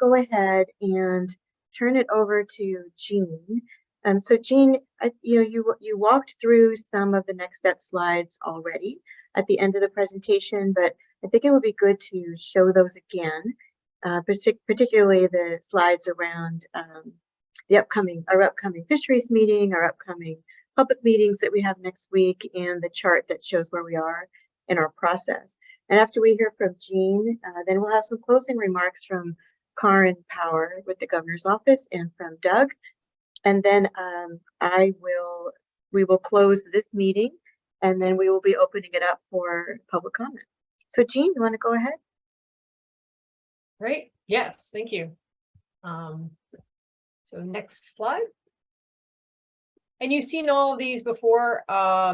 go ahead and turn it over to Jean. So Jean, you walked through some of the next step slides already at the end of the presentation, but I think it would be good to show those again, particularly the slides around our upcoming fisheries meeting, our upcoming public meetings that we have next week, and the chart that shows where we are in our process. And after we hear from Jean, then we'll have some closing remarks from Karen Power with the governor's office and from Doug. And then we will close this meeting, and then we will be opening it up for public comment. So Jean, you want to go ahead? Great. Yes, thank you. So next slide. And you've seen all of these before,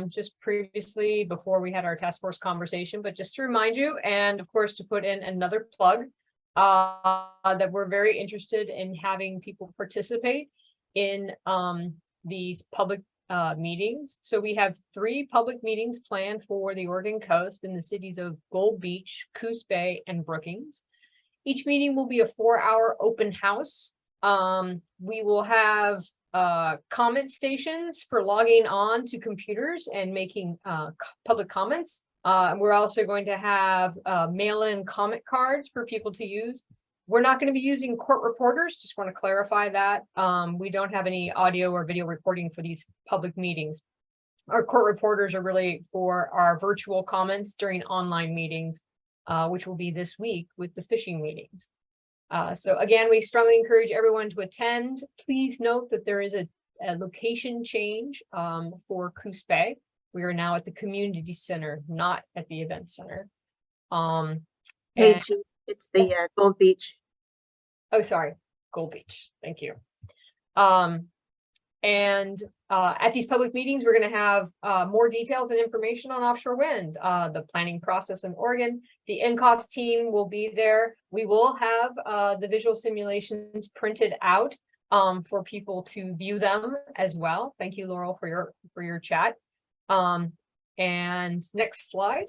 just previously before we had our task force conversation, but just to remind you, and of course to put in another plug, that we're very interested in having people participate in these public meetings. So we have 3 public meetings planned for the Oregon coast in the cities of Gold Beach, Coos Bay, and Brookings. Each meeting will be a 4-hour open house. We will have comment stations for logging on to computers and making public comments. We're also going to have mail-in comment cards for people to use. We're not going to be using court reporters, just want to clarify that. We don't have any audio or video recording for these public meetings. Our court reporters are really for our virtual comments during online meetings, which will be this week with the fishing meetings. So again, we strongly encourage everyone to attend. Please note that there is a location change for Coos Bay. We are now at the community center, not at the event center. Hey, Jean, it's the Gold Beach. Oh, sorry, Gold Beach. Thank you. At these public meetings, we're going to have more details and information on offshore wind, the planning process in Oregon. The NCOS team will be there. We will have the visual simulations printed out for people to view them as well. Thank you, Laurel, for your chat. And next slide.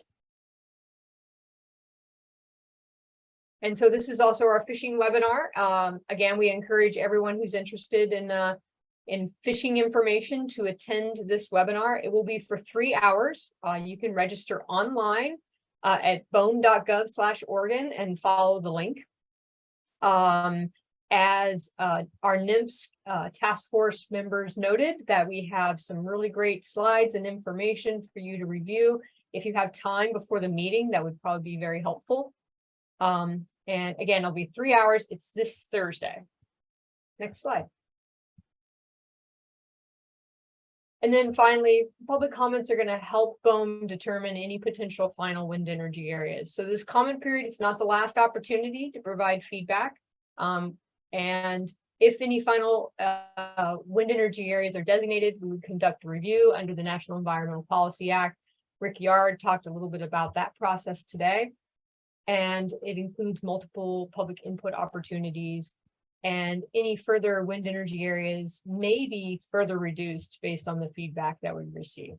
And so this is also our fishing webinar. Again, we encourage everyone who's interested in fishing information to attend this webinar. It will be for 3 hours. You can register online at boem.gov/Oregon and follow the link. As our NIMS task force members noted, that we have some really great slides and information for you to review. If you have time before the meeting, that would probably be very helpful. And again, it'll be 3 hours. It's this Thursday. Next slide. And then finally, public comments are going to help BOEM determine any potential final wind energy areas. So this comment period is not the last opportunity to provide feedback. And if any final wind energy areas are designated, we would conduct a review under the National Environmental Policy Act. Rick Yard talked a little bit about that process today. And it includes multiple public input opportunities, and any further wind energy areas may be further reduced based on the feedback that we receive.